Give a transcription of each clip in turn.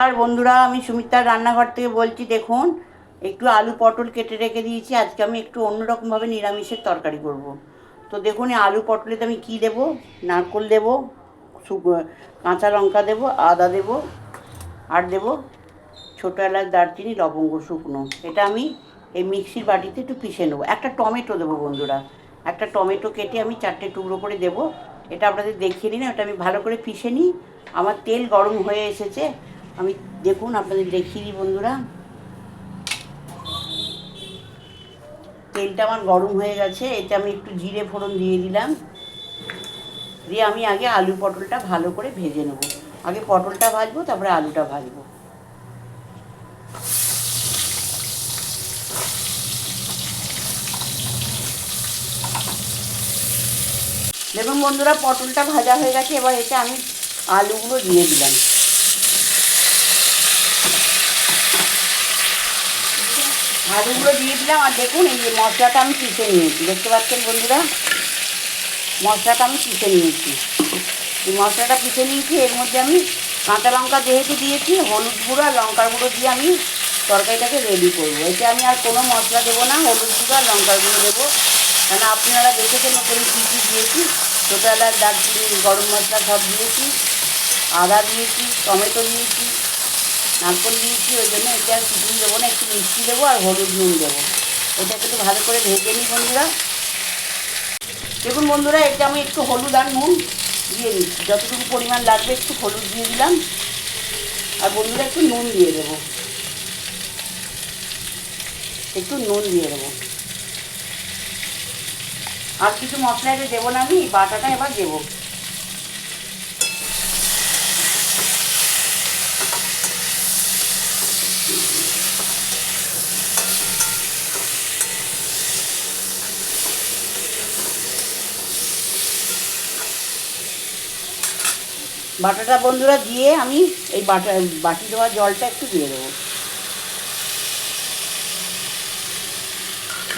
আর বন্ধুরা, আমি সুমিতার রান্নাঘর থেকে বলছি। দেখুন, একটু আলু পটল কেটে রেখে দিয়েছি। আজকে আমি একটু অন্যরকমভাবে নিরামিষের তরকারি করব। তো দেখুন, এই আলু পটলেতে আমি কি দেব। নারকোল দেব, কাঁচা লঙ্কা দেব, আদা দেব, আর দেব ছোটো এলাচ, দারচিনি, লবঙ্গ শুকনো। এটা আমি এই মিক্সির বাটিতে একটু পিষে নেবো। একটা টমেটো দেবো বন্ধুরা, একটা টমেটো কেটে আমি 4টে টুকরো করে দেব। এটা আপনাদের দেখিয়ে নিই না, ওটা আমি ভালো করে পিষে নিই। আমার তেল গরম হয়ে এসেছে। আমি দেখুন আপনাদের দেখিয়ে দিই বন্ধুরা, তেলটা আমার গরম হয়ে গেছে। এতে আমি একটু জিরে ফোড়ন দিয়ে দিলাম। দিয়ে আমি আগে আলু পটলটা ভালো করে ভেজে নেব। আগে পটলটা ভাজবো, তারপরে আলুটা ভাজবো। দেখুন বন্ধুরা, পটলটা ভাজা হয়ে গেছে। এবার এতে আমি আলুগুলো দিয়ে দিলাম। আলুগুলো দিয়ে দিলাম। আর দেখুন, এই যে মশলাটা আমি পিষে নিয়েছি, দেখতে পাচ্ছেন বন্ধুরা, মশলাটা আমি পিষে নিয়েছি। এই মশলাটা পিষে নিয়েছি। এর মধ্যে আমি কাঁচা লঙ্কা যেহেতু দিয়েছি, হলুদ গুঁড়ো আর লঙ্কার গুঁড়ো দিয়ে আমি তরকারিটাকে রেডি করবো। এতে আমি আর কোনো মশলা দেবো না, হলুদ গুঁড়ো আর লঙ্কার গুঁড়ো দেবো। কেন আপনারা দেখেছেন ওখানে কী কী দিয়েছি। ছোটো এলাচ, দারচিনি, গরম মশলা সব দিয়েছি, আদা দিয়েছি, টমেটো দিয়েছি, নারকেল দিয়েছি। ওই জন্য এটা আর কিছুই দেবো না, একটু মিষ্টি দেবো আর হলুদ নুন দেবো। এটা একটু ভালো করে ভেজে নিই বন্ধুরা। দেখুন বন্ধুরা, এটা আমি একটু হলুদ আর নুন দিয়ে দিচ্ছি। যতটুকু পরিমাণ লাগবে একটু হলুদ দিয়ে দিলাম। আর বন্ধুরা একটু নুন দিয়ে দেবো, একটু নুন দিয়ে দেবো। আর কিছু মশলা এটা দেবো না, আমি বাটাটা এবার দেবো। বাটাটা বন্ধুরা দিয়ে আমি এই বাটি ধোয়া জলটা একটু দিয়ে দেবো।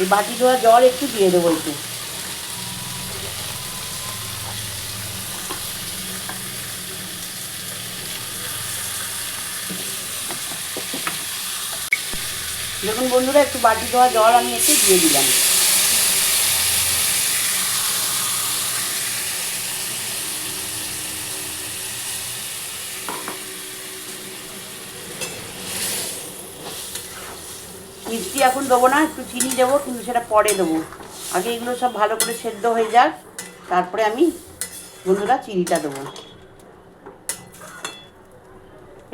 এই বাটি ধোয়া জল একটু দিয়ে দেবো একটু। দেখুন বন্ধুরা, একটু বাটি ধোয়া জল আমি একটু দিয়ে দিলাম। মিষ্টি এখন দেবো না, একটু চিনি দেবো, কিন্তু সেটা পরে দেবো। আগে এগুলো সব ভালো করে সেদ্ধ হয়ে যাক, তারপরে আমি বন্ধুরা চিনিটা দেবো।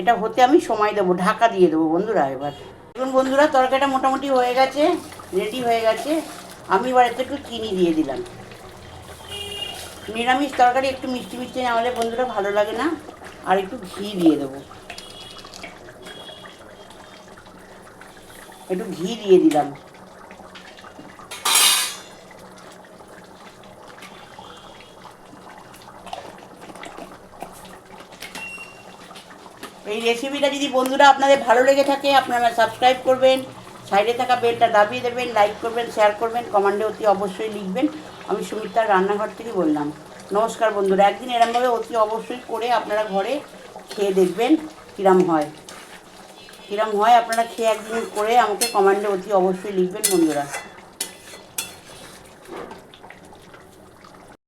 এটা হতে আমি সময় দেবো, ঢাকা দিয়ে দেবো বন্ধুরা। এবার দেখুন বন্ধুরা, তরকারিটা মোটামুটি হয়ে গেছে, রেডি হয়ে গেছে। আমি এবার এতে একটু চিনি দিয়ে দিলাম। নিরামিষ তরকারি একটু মিষ্টি মিষ্টি না হলে বন্ধুরা ভালো লাগে না। আর একটু ঘি দিয়ে দেবো, একটু ঘি দিয়ে দিলাম। এই রেসিপিটা যদি বন্ধুরা আপনাদের ভালো লেগে থাকে, আপনারা সাবস্ক্রাইব করবেন, সাইডে থাকা বেলটা দাবিয়ে দেবেন, লাইক করবেন, শেয়ার করবেন, কমেন্টে অতি অবশ্যই লিখবেন। আমি সুমিতার রান্নাঘর থেকে বললাম। নমস্কার বন্ধুরা, একদিন এরমভাবে অতি অবশ্যই করে আপনারা ঘরে খেয়ে দেখবেন কীরম হয়। কীরম হয় আপনারা খেয়ে একদিন করে আমাকে কমেন্টে অতি অবশ্যই লিখবেন বন্ধুরা।